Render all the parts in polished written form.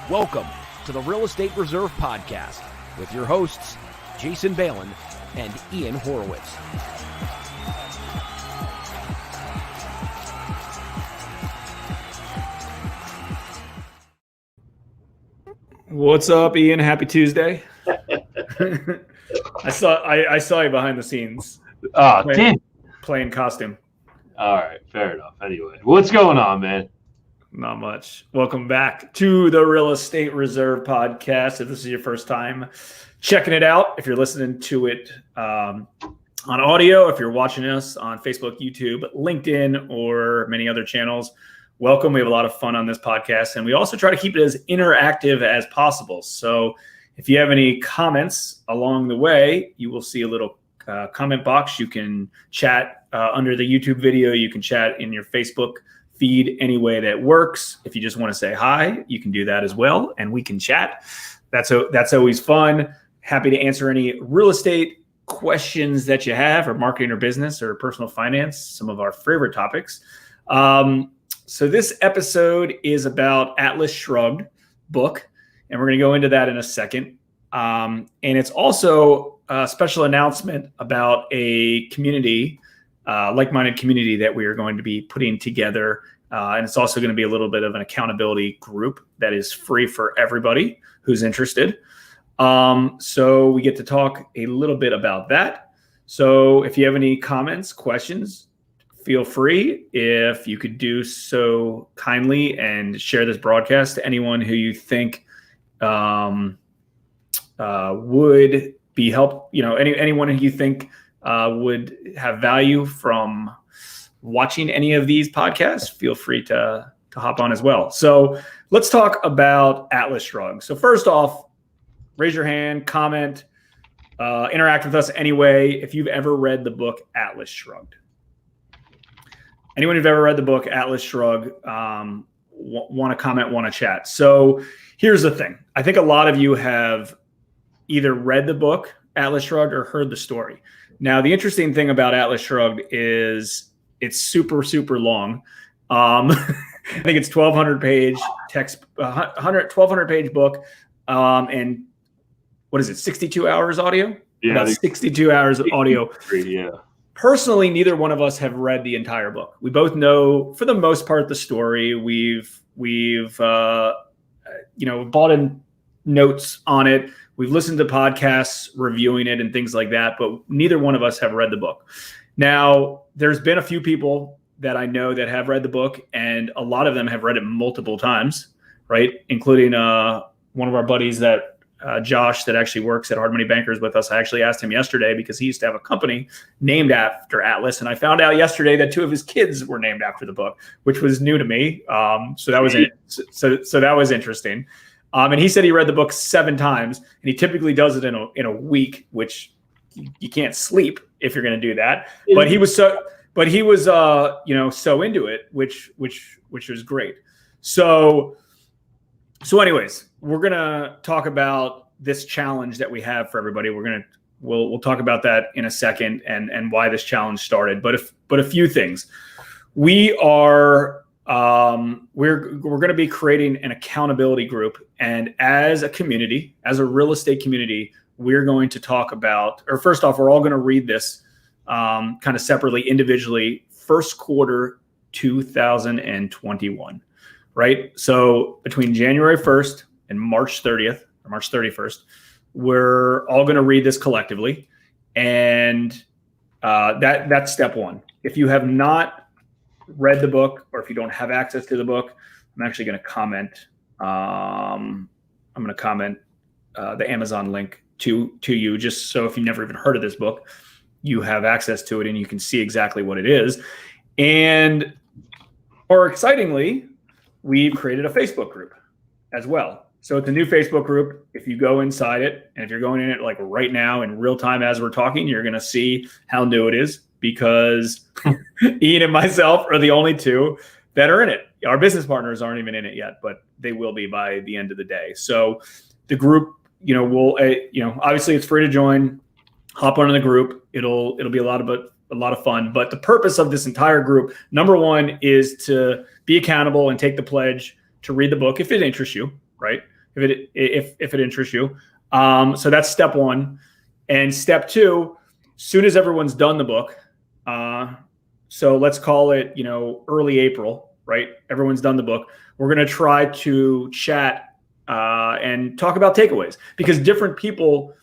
Welcome to the Real Estate Reserve Podcast with your hosts, Jason Balin and Ian Horowitz. What's up, Ian? Happy Tuesday. I saw you behind the scenes. Playing costume. All right, fair enough. Anyway, what's going on, man? Not much. Welcome back to the Real Estate Reserve Podcast. If this is your first time checking it out, if you're listening to it on audio, if you're watching us on Facebook, YouTube, LinkedIn, or many other channels, welcome. We have a lot of fun on this podcast, and we also try to keep it as interactive as possible. So if you have any comments along the way, you will see a little comment box. You can chat under the YouTube video. You can chat in your Facebook feed any way that works. If you just want to say hi, you can do that as well, and we can chat. That's always fun. Happy to answer any real estate questions that you have, or marketing or business or personal finance, some of our favorite topics. So this episode is about Atlas Shrugged book, and we're going to go into that in a second. And it's also a special announcement about a community, like-minded community that we are going to be putting together. And it's also going to be a little bit of an accountability group that is free for everybody who's interested. So we get to talk a little bit about that. So if you have any comments, questions, feel free. If you could do so kindly and share this broadcast to anyone who you think would be help, anyone who you think would have value from watching any of these podcasts, feel free to hop on as well. So let's talk about Atlas Shrugged. So first off, raise your hand, comment, interact with us anyway if you've ever read the book Atlas Shrugged. Anyone who've ever read the book Atlas Shrugged, want to comment, want to chat. So here's the thing. I think a lot of you have either read the book Atlas Shrugged or heard the story. Now, the interesting thing about Atlas Shrugged is it's super, super long. I think it's 1,200 page text, 1,200 page book. And what is it? 62 hours audio? Yeah. About 62 hours of audio. Yeah. Personally, neither one of us have read the entire book. We both know, for the most part, the story. We've bought in notes on it. We've listened to podcasts reviewing it and things like that, but neither one of us have read the book. Now, there's been a few people that I know that have read the book, and a lot of them have read it multiple times, right? Including one of our buddies, that Josh, that actually works at Hard Money Bankers with us. I actually asked him yesterday because he used to have a company named after Atlas, and I found out yesterday that 2 of his kids were named after the book, which was new to me. So that was so that was interesting. And he said he read the book 7 times, and he typically does it in a week, which you can't sleep if you're going to do that. But he was so into it, which was great. So anyways, we're going to talk about this challenge that we have for everybody. We'll talk about that in a second, and why this challenge started. But a few things. We are we're going to be creating an accountability group, and as a community, as a real estate community, we're going to talk about, or first off, we're all going to read this kind of separately, individually, first quarter 2021, right? So between January 1st and March 30th or March 31st, we're all going to read this collectively. And that's step one. If you have not read the book, or if you don't have access to the book, I'm actually going to comment. I'm going to comment the Amazon link to you, just so if you've never even heard of this book, you have access to it and you can see exactly what it is. And more excitingly, we've created a Facebook group as well. So it's a new Facebook group. If you go inside it, and if you're going in it like right now in real time as we're talking, you're going to see how new it is, because Ian and myself are the only 2 that are in it. Our business partners aren't even in it yet, but they will be by the end of the day. So the group, will obviously it's free to join. Hop on in the group. It'll be a lot of fun. But the purpose of this entire group, number one, is to be accountable and take the pledge to read the book if it interests you, right? if it interests you. So that's step one. And step two, soon as everyone's done the book, so let's call it, early April, right? Everyone's done the book. We're going to try to chat and talk about takeaways, because different people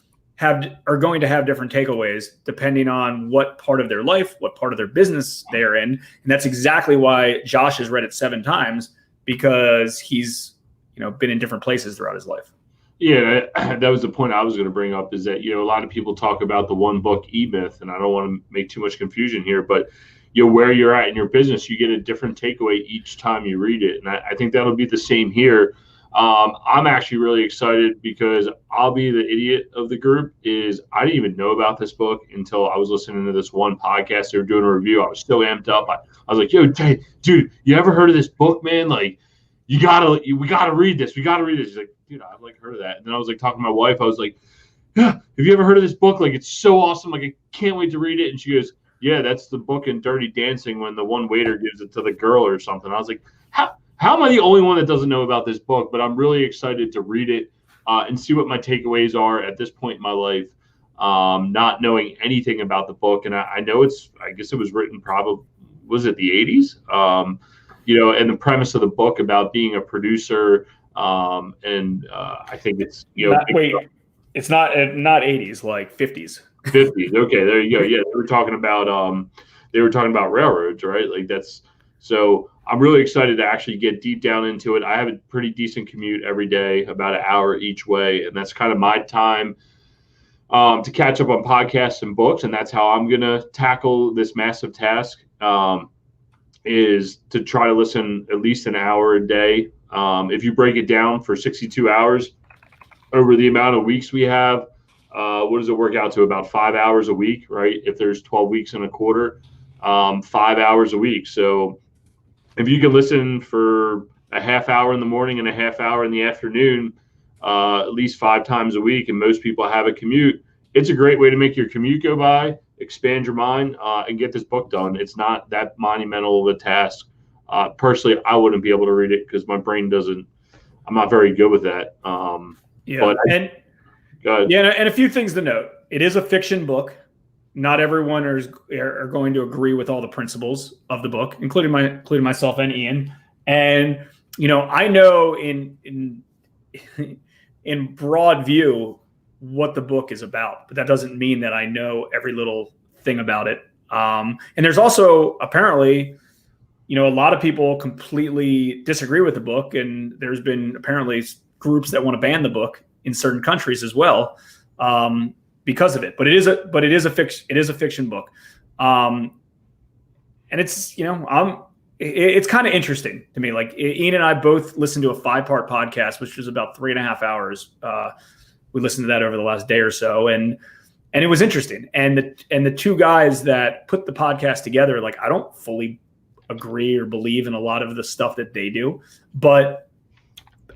are going to have different takeaways depending on what part of their life, what part of their business they are in. And that's exactly why Josh has read it 7 times, because he's, been in different places throughout his life. Yeah, that was the point I was going to bring up, is that, a lot of people talk about the one book e-myth, and I don't want to make too much confusion here, but where you're at in your business, you get a different takeaway each time you read it. And I think that'll be the same here. I'm actually really excited, because I'll be the idiot of the group. I didn't even know about this book until I was listening to this one podcast. They were doing a review. I was so amped up. I was like, yo, dude, you ever heard of this book, man? Like, we gotta read this. We gotta read this. He's like, dude, I've heard of that. And then I was talking to my wife. I was like, yeah, have you ever heard of this book? Like, it's so awesome. Like, I can't wait to read it. And she goes, yeah, that's the book in Dirty Dancing when the one waiter gives it to the girl or something. I was like, how am I the only one that doesn't know about this book? But I'm really excited to read it and see what my takeaways are at this point in my life, not knowing anything about the book. And I know I guess it was written probably, was it the 80s? And the premise of the book about being a producer. I think it's, it's not 80s, like 50s. 50s. Okay, there you go. Yeah, they were talking about railroads, right? Like so I'm really excited to actually get deep down into it. I have a pretty decent commute every day, about an hour each way, and that's kind of my time to catch up on podcasts and books, and that's how I'm gonna tackle this massive task. Is to try to listen at least an hour a day. If you break it down for 62 hours over the amount of weeks we have, what does it work out to? About 5 hours a week, right? If there's 12 weeks in a quarter, 5 hours a week. So if you can listen for a half hour in the morning and a half hour in the afternoon, at least 5 times a week, and most people have a commute, it's a great way to make your commute go by, expand your mind, and get this book done. It's not that monumental of a task. Personally, I wouldn't be able to read it because my brain I'm not very good with that. And a few things to note. It is a fiction book. Not everyone are going to agree with all the principles of the book, including myself and Ian. And, I know in broad view what the book is about, but that doesn't mean that I know every little thing about it. And there's also apparently, a lot of people completely disagree with the book, and there's been apparently groups that want to ban the book in certain countries as well because of it. But it is a fiction book, and it's it's kind of interesting to me. Like, Ian and I both listened to a 5-part podcast, which was about 3.5 hours. We listened to that over the last day or so, and it was interesting. And the two guys that put the podcast together, like, I don't fully agree or believe in a lot of the stuff that they do, but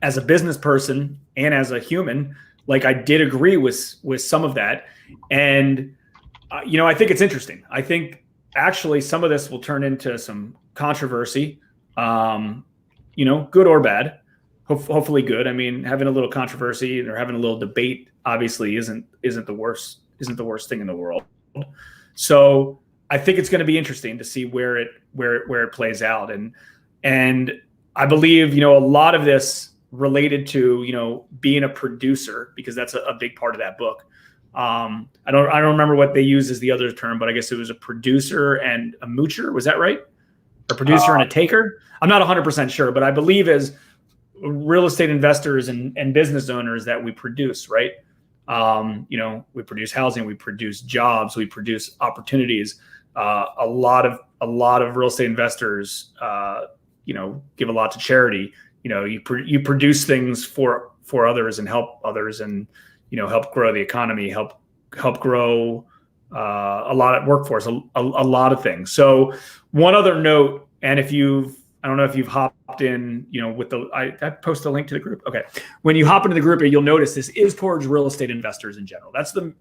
as a business person and as a human, like, I did agree with some of that. And I think it's interesting. I think actually some of this will turn into some controversy, good or bad. Hopefully good. I mean, having a little controversy or having a little debate obviously isn't the worst thing in the world. So I think it's going to be interesting to see where it plays out. And I believe, a lot of this related to, being a producer, because that's a big part of that book. I don't remember what they use as the other term, but I guess it was a producer and a moocher. Was that right? A producer and a taker? I'm not 100% sure, but I believe as real estate investors and business owners that we produce, right? We produce housing, we produce jobs, we produce opportunities. A lot of real estate investors, give a lot to charity. You produce things for others and help others, and help grow the economy, help grow a lot of workforce, a lot of things. So one other note, and I don't know if you've hopped in, with I post a link to the group. Okay. When you hop into the group, you'll notice this is towards real estate investors in general. That's a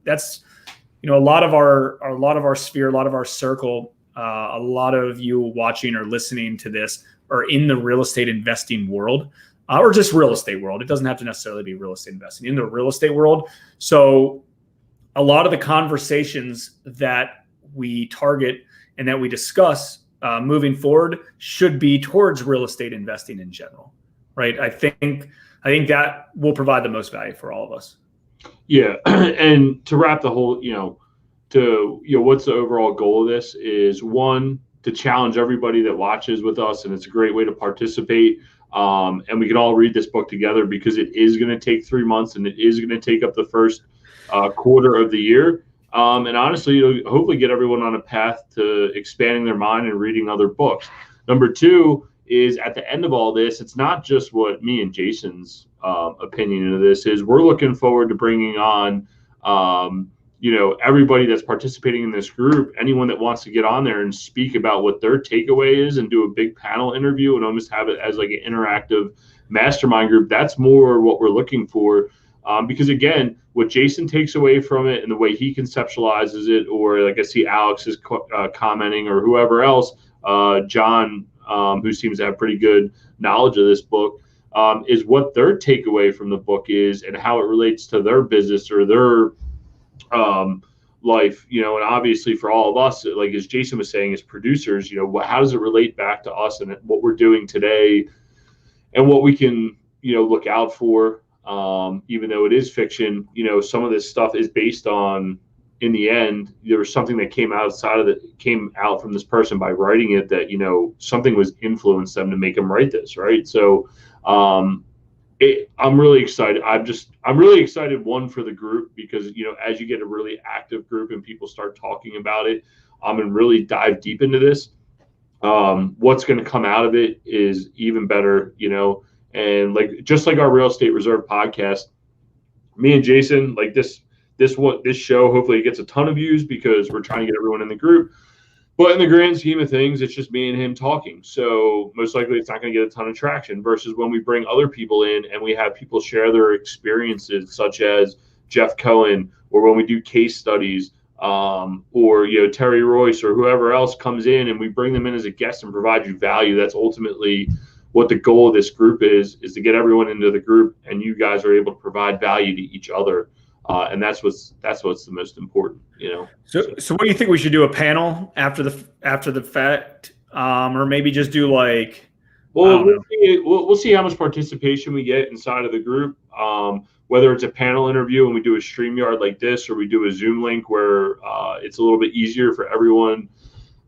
lot of our sphere, a lot of our circle, a lot of you watching or listening to this are in the real estate investing world. or just real estate world. It doesn't have to necessarily be real estate investing, in the real estate world. So a lot of the conversations that we target and that we discuss moving forward should be towards real estate investing in general, right? I think that will provide the most value for all of us. Yeah, and to wrap the whole, what's the overall goal of this is, one, to challenge everybody that watches with us, and it's a great way to participate. And we can all read this book together, because it is going to take 3 months, and it is going to take up the first quarter of the year. And honestly, it'll hopefully get everyone on a path to expanding their mind and reading other books. Number two is, at the end of all this, it's not just what me and Jason's opinion of this is. We're looking forward to bringing on, everybody that's participating in this group, anyone that wants to get on there and speak about what their takeaway is, and do a big panel interview and almost have it as like an interactive mastermind group. That's more what we're looking for. Because again, what Jason takes away from it and the way he conceptualizes it, or like I see Alex is commenting, or whoever else, John, who seems to have pretty good knowledge of this book, is what their takeaway from the book is, and how it relates to their business or their life, and obviously for all of us, like as Jason was saying, as producers, how does it relate back to us and what we're doing today, and what we can, look out for. Even though it is fiction, some of this stuff is based on, in the end, there was something that came out from this person by writing it, that, something was influenced them to make them write this, right? So I'm really excited. I'm really excited, one, for the group, because, as you get a really active group and people start talking about it, and really dive deep into this, what's going to come out of it is even better, and just like our Real Estate Reserve podcast, me and Jason, like this show, hopefully it gets a ton of views, because we're trying to get everyone in the group. But in the grand scheme of things, it's just me and him talking. So most likely it's not going to get a ton of traction, versus when we bring other people in and we have people share their experiences, such as Jeff Cohen, or when we do case studies, or Terry Royce, or whoever else comes in, and we bring them in as a guest and provide you value. That's ultimately what the goal of this group is to get everyone into the group, and you guys are able to provide value to each other. And that's what's the most important, So what do you think we should do, a panel after the fact, or maybe just do like? Well, we'll see how much participation we get inside of the group. Whether it's a panel interview and we do a StreamYard like this, or we do a Zoom link where it's a little bit easier for everyone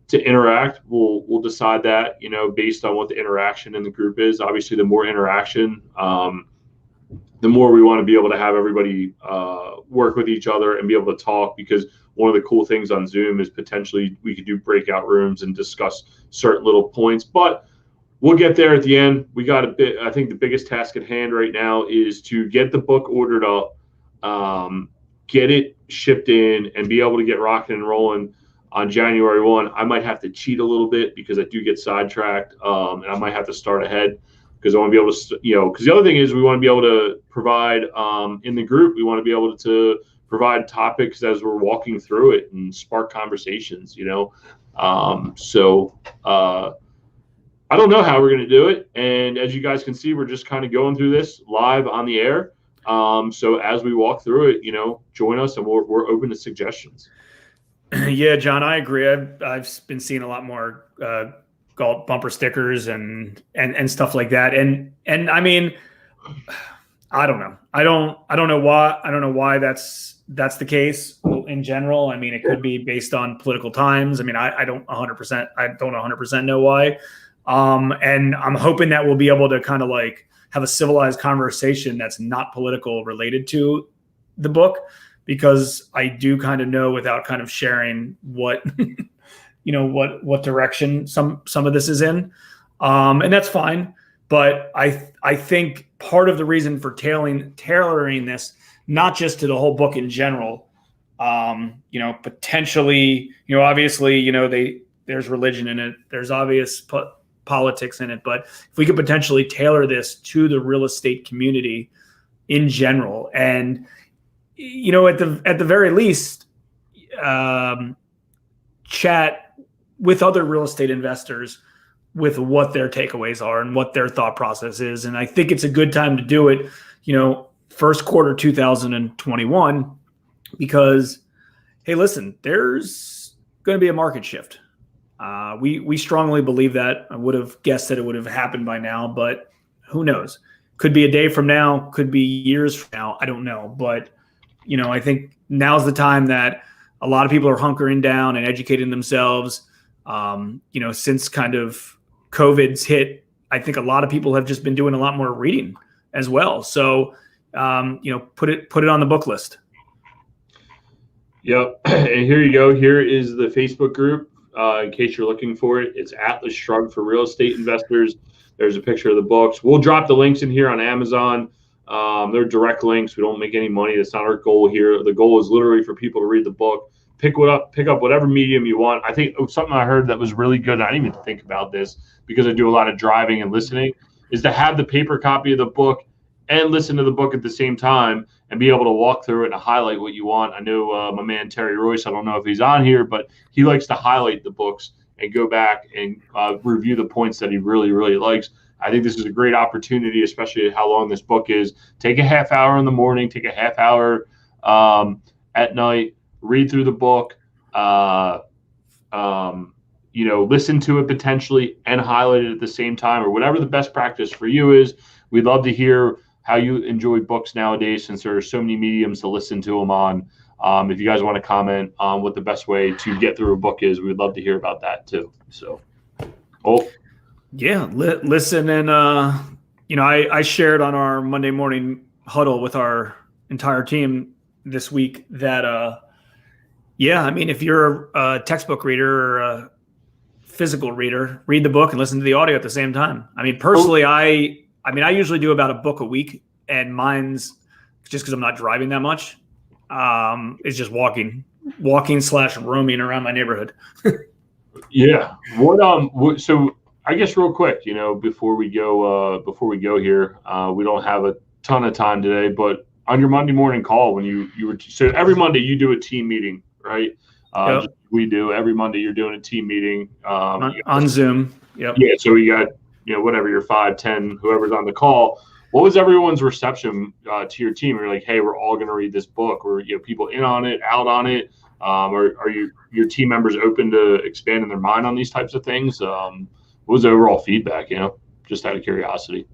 to interact, we'll decide that, based on what the interaction in the group is. Obviously, the more interaction, the more we want to be able to have everybody work with each other and be able to talk, because one of the cool things on Zoom is potentially we could do breakout rooms and discuss certain little points. But we'll get there at the end. We got I think the biggest task at hand right now is to get the book ordered up, get it shipped in, and be able to get rocking and rolling on January 1. I might have to cheat a little bit, because I do get sidetracked, and I might have to start ahead, because I want to be able to, because the other thing is we want to be able to provide in the group, we want to be able to provide topics as we're walking through it and spark conversations, So I don't know how we're going to do it. And as you guys can see, we're just kind of going through this live on the air. So as we walk through it, join us, and we're open to suggestions. Yeah, John, I agree. I've been seeing a lot more bumper stickers and stuff like that. And I mean, I don't know. I don't know why that's the case in general. I mean, it could be based on political times. I mean, I don't 100% know why. And I'm hoping that we'll be able to kind of like have a civilized conversation that's not political related to the book, because I do kind of know, without kind of sharing what what direction some of this is in, and that's fine. But I think part of the reason for tailoring this, not just to the whole book in general, potentially, obviously, there's religion in it, there's obvious politics in it, but if we could potentially tailor this to the real estate community in general, and at the very least, chat with other real estate investors what their takeaways are and what their thought process is. And I think it's a good time to do it, first quarter 2021, because, hey, listen, there's going to be a market shift. We strongly believe that. I would have guessed that it would have happened by now, but who knows? Could be a day from now, could be years from now. I don't know. But, I think now's the time that a lot of people are hunkering down and educating themselves. Since kind of COVID's hit, I think a lot of people have just been doing a lot more reading as well. So, put it on the book list. Yep. And here you go. Here is the Facebook group. In case you're looking for it, it's Atlas Shrugged for real estate investors. There's a picture of the books. We'll drop the links in here on Amazon. They're direct links. We don't make any money. That's not our goal here. The goal is literally for people to read the book, pick up whatever medium you want. I think something I heard that was really good, and I didn't even think about this because I do a lot of driving and listening, is to have the paper copy of the book and listen to the book at the same time and be able to walk through it and highlight what you want. I know my man Terry Royce, I don't know if he's on here, but he likes to highlight the books and go back and review the points that he really, really likes. I think this is a great opportunity, especially how long this book is. Take a half hour in the morning, take a half hour at night, read through the book, listen to it potentially and highlight it at the same time, or whatever the best practice for you is. We'd love to hear how you enjoy books nowadays, since there are so many mediums to listen to them on. If you guys want to comment on what the best way to get through a book is, we'd love to hear about that too. So, yeah, listen. And, I shared on our Monday morning huddle with our entire team this week that, if you're a textbook reader or a physical reader, read the book and listen to the audio at the same time. I mean, personally, I usually do about a book a week, and mine's just because I'm not driving that much. It's just walking / roaming around my neighborhood. Yeah. So I guess real quick, before we go here, we don't have a ton of time today, but on your Monday morning call, when you were, so every Monday you do a team meeting, right? Yep. We do every Monday. You're doing a team meeting on Zoom. Yep. Yeah. So we got, whatever your 5, 10, whoever's on the call. What was everyone's reception to your team? You're like, hey, we're all going to read this book. Were people in on it, out on it? Are your team members open to expanding their mind on these types of things? What was the overall feedback? Just out of curiosity.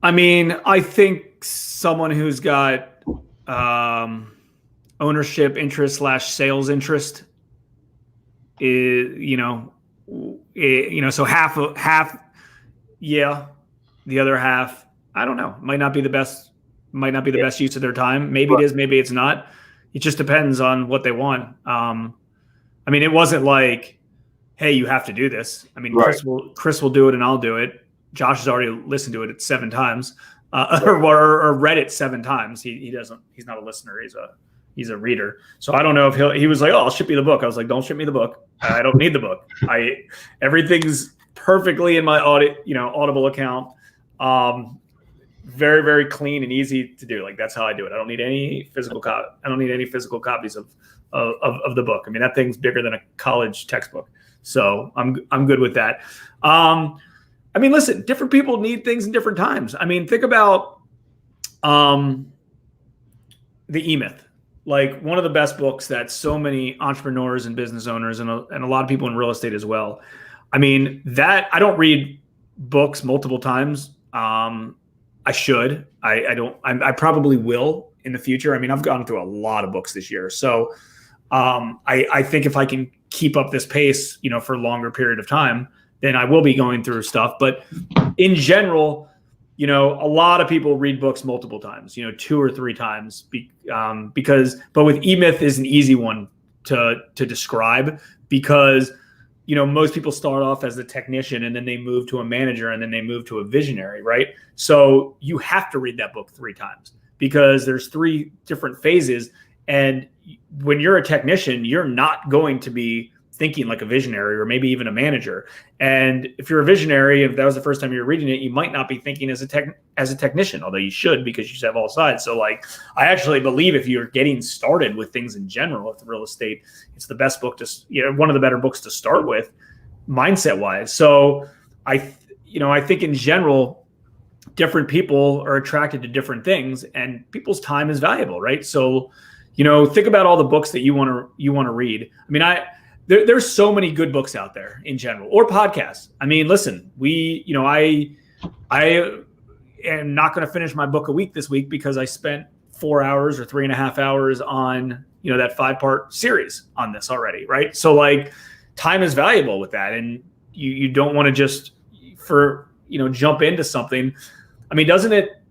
I mean, I think someone who's got ownership interest / sales interest is, so half, yeah, the other half, I don't know, might not be the best use of their time. Maybe it is, maybe it's not. It just depends on what they want. It wasn't like, hey, you have to do this. Right. Chris will do it and I'll do it. Josh has already listened to it 7 times, or read it 7 times. He's not a listener. He's a reader. So I don't know if he was like, oh, I'll ship you the book. I was like, don't ship me the book. I don't need the book. Everything's perfectly in my Audible account. Very, very clean and easy to do. Like, that's how I do it. I don't need any physical copies of the book. That thing's bigger than a college textbook. So I'm good with that. Listen, different people need things in different times. Think about the E-Myth, like one of the best books that so many entrepreneurs and business owners and a lot of people in real estate as well. That I don't read books multiple times. I should. I don't. I probably will in the future. I've gone through a lot of books this year, so I think if I can keep up this pace, for a longer period of time, then I will be going through stuff. But in general, a lot of people read books multiple times, 2 or 3 times, but with E-Myth is an easy one to describe because, most people start off as a technician and then they move to a manager and then they move to a visionary, right? So you have to read that book 3 times because there's 3 different phases. And when you're a technician, you're not going to be thinking like a visionary or maybe even a manager. And if you're a visionary, if that was the first time you're reading it, you might not be thinking as a technician, although you should, because you should have all sides. So I actually believe if you're getting started with things in general, with real estate, it's the best book one of the better books to start with. mindset wise. So I think in general, different people are attracted to different things, and people's time is valuable, right? So, think about all the books that you want to read. I mean, there's so many good books out there in general, or podcasts. I mean, listen, I am not going to finish my book a week this week because I spent 4 hours or 3.5 hours on, that 5-part series on this already. Right. So like time is valuable with that. And you don't want to just jump into something. I mean, doesn't it,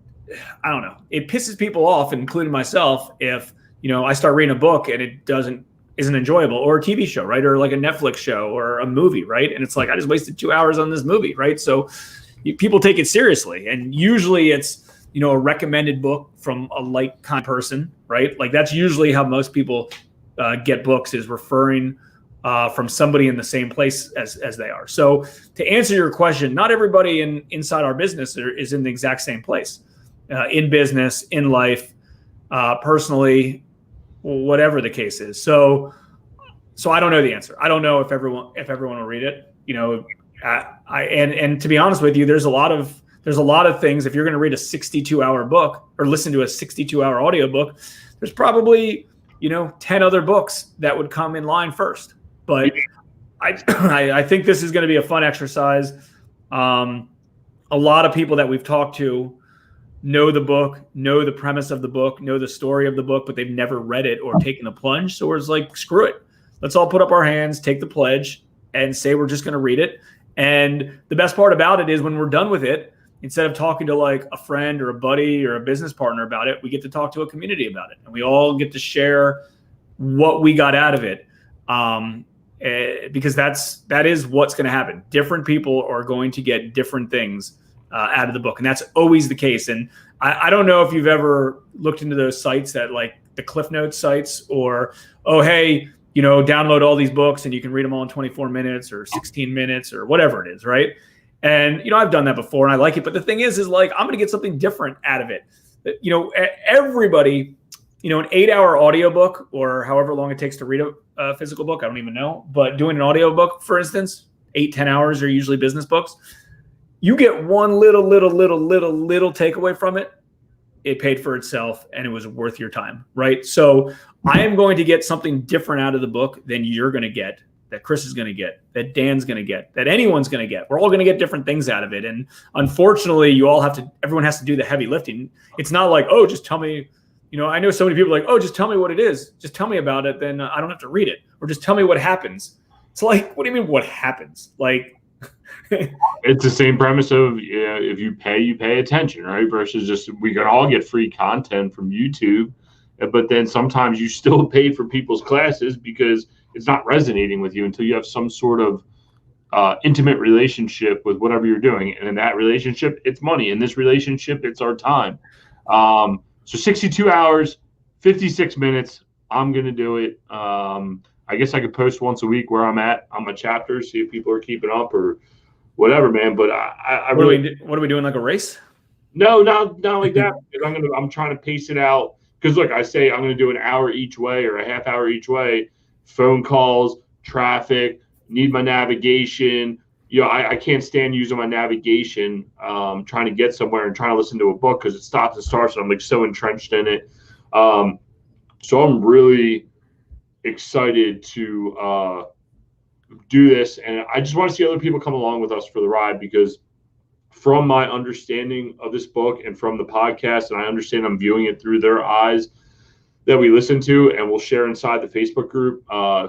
I don't know, it pisses people off, including myself, if, I start reading a book and it isn't enjoyable, or a TV show, right? Or like a Netflix show or a movie, right? And it's like, I just wasted 2 hours on this movie, right? So people take it seriously. And usually it's, a recommended book from a like kind person, right? Like that's usually how most people get books, is referring from somebody in the same place as they are. So to answer your question, not everybody inside our business is in the exact same place, in business, in life, personally, whatever the case is. So I don't know the answer. I don't know if everyone will read it. And to be honest with you, there's a lot of things. If you're going to read a 62-hour book or listen to a 62-hour audiobook, there's probably 10 other books that would come in line first. But I think this is going to be a fun exercise. A lot of people that we've talked to know the book, know the premise of the book, know the story of the book, but they've never read it or taken the plunge. So it's like, screw it. Let's all put up our hands, take the pledge, and say we're just going to read it. And the best part about it is when we're done with it, instead of talking to like a friend or a buddy or a business partner about it, we get to talk to a community about it. And we all get to share what we got out of it. Because that is what's going to happen. Different people are going to get different things out of the book. And that's always the case. And I don't know if you've ever looked into those sites that like the Cliff Notes sites, or, oh, hey, download all these books and you can read them all in 24 minutes or 16 minutes or whatever it is. Right. And, I've done that before and I like it. But the thing is like, I'm going to get something different out of it. Everybody, an 8-hour audiobook, or however long it takes to read a physical book, I don't even know. But doing an audiobook, for instance, 8-10 hours are usually business books. You get one little takeaway from it. It paid for itself and it was worth your time, right? So I am going to get something different out of the book than you're going to get, that Chris is going to get, that Dan's going to get, that anyone's going to get. We're all going to get different things out of it. And unfortunately, everyone has to do the heavy lifting. It's not like, oh, just tell me, I know so many people are like, oh, just tell me what it is. Just tell me about it. Then I don't have to read it. Or just tell me what happens. It's like, what do you mean what happens? Like, it's the same premise of if you pay attention, right? Versus just, we can all get free content from YouTube, but then sometimes you still pay for people's classes because it's not resonating with you until you have some sort of intimate relationship with whatever you're doing. And in that relationship, it's money. In this relationship, it's our time. So 62 hours, 56 minutes, I'm going to do it. I guess I could post once a week where I'm at on my chapters, see if people are keeping up or whatever, man. But I really, what are we doing? Like a race? No, not like that. I'm trying to pace it out. Because look, I say I'm going to do an hour each way or a half hour each way. Phone calls, traffic, need my navigation. I can't stand using my navigation, trying to get somewhere and trying to listen to a book because it stops and starts. And I'm like so entrenched in it. So I'm really excited to do this. And I just want to see other people come along with us for the ride, because from my understanding of this book and from the podcast, and I understand I'm viewing it through their eyes, that we listen to, and we'll share inside the Facebook group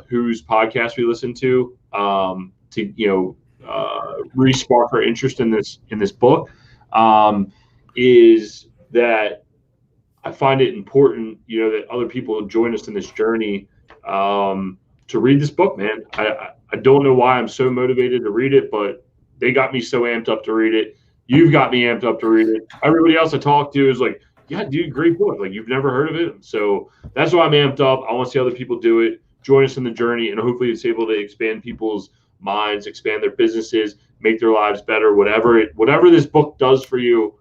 whose podcast we listen to re-spark our interest in this book, is that I find it important, that other people join us in this journey to read this book, man. I don't know why I'm so motivated to read it, but they got me so amped up to read it. You've got me amped up to read it. Everybody else I talk to is like, yeah, dude, great book. Like, you've never heard of it. So that's why I'm amped up. I want to see other people do it, join us in the journey, and hopefully it's able to expand people's minds, expand their businesses, make their lives better, whatever this book does for you.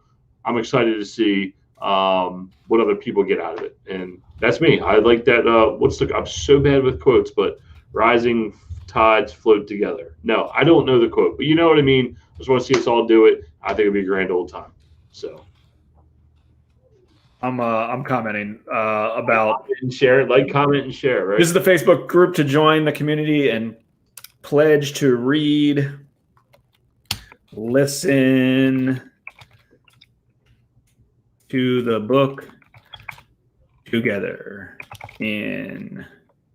I'm excited to see what other people get out of it. And that's me. I like that. I'm so bad with quotes, but rising tides float together. No, I don't know the quote, but you know what I mean. I just want to see us all do it. I think it'd be a grand old time. So I'm commenting about and share, comment, and share. Right. This is the Facebook group to join the community and pledge to read, listen to the book together in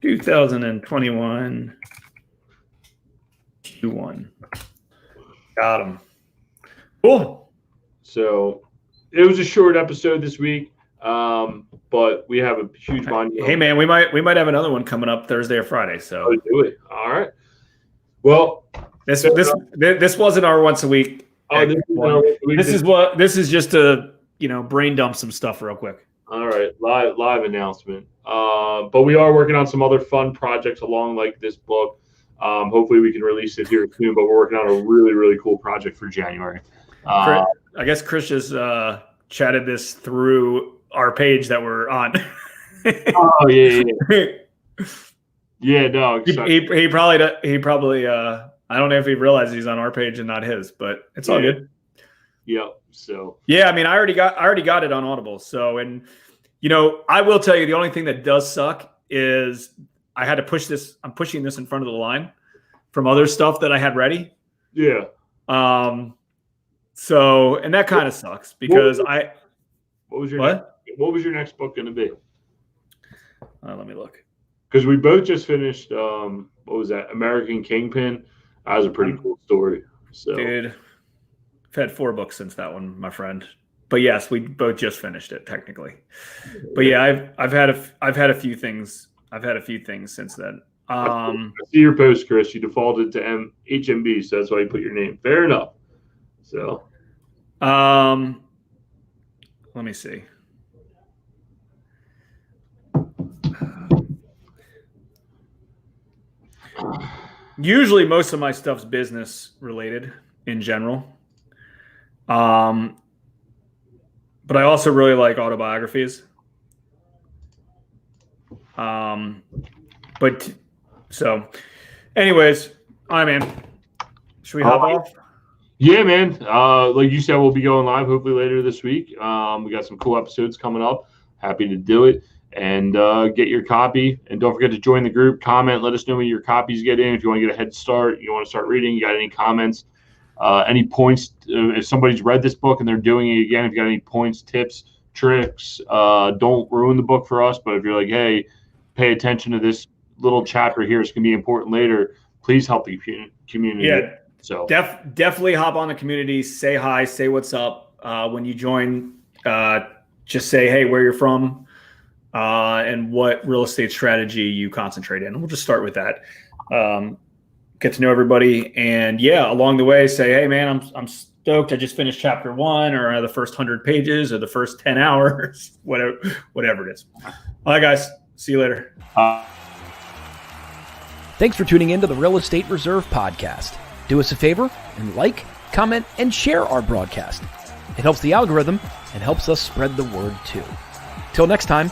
2021 Q1. Got him. Cool. So it was a short episode this week, but we have a huge bond. Hey man, we might have another one coming up Thursday or Friday. So do it. All right. Well, this wasn't our once a week. This is just to brain dump some stuff real quick. All right, live announcement. But we are working on some other fun projects along like this book. Hopefully we can release it here soon. But we're working on a really, really cool project for January. I guess Chris just chatted this through our page that we're on. Oh yeah. Yeah, no. He probably. I don't know if he realizes he's on our page and not his, but it's all good. Yep. So yeah, I mean, I already got it on Audible. So, and I will tell you, the only thing that does suck is I had to push this. I'm pushing this in front of the line from other stuff that I had ready. Yeah. So, and that kind of sucks because what was your next book going to be? Let me look. Because we both just finished. What was that? American Kingpin. That was a pretty cool story. So, dude, I've had 4 books since that one, my friend. But yes, we both just finished it technically. But yeah, I've had a few things. I've had a few things since then. I see your post, Chris. You defaulted to HMB, so that's why you put your name. Fair enough. So, let me see. Usually, most of my stuff's business related in general. But I also really like autobiographies. But so, anyways, all right, man. Should we hop off? Yeah, man. Like you said, we'll be going live hopefully later this week. We got some cool episodes coming up. Happy to do it. And get your copy. And don't forget to join the group. Comment. Let us know when your copies get in. If you want to get a head start, you want to start reading, you got any comments, any points. If somebody's read this book and they're doing it again, if you got any points, tips, tricks, don't ruin the book for us. But if you're like, hey, pay attention to this little chapter here, it's going to be important later, please help the community. Yeah. So definitely hop on the community, say hi, say what's up. When you join, just say, hey, where you're from, and what real estate strategy you concentrate in. We'll just start with that. Get to know everybody. And yeah, along the way, say, hey man, I'm stoked. I just finished chapter 1 or the first 100 pages or the first 10 hours, whatever it is. All right, guys. See you later. Thanks for tuning in to the Real Estate Reserve podcast. Do us a favor and like, comment, and share our broadcast. It helps the algorithm and helps us spread the word too. Till next time,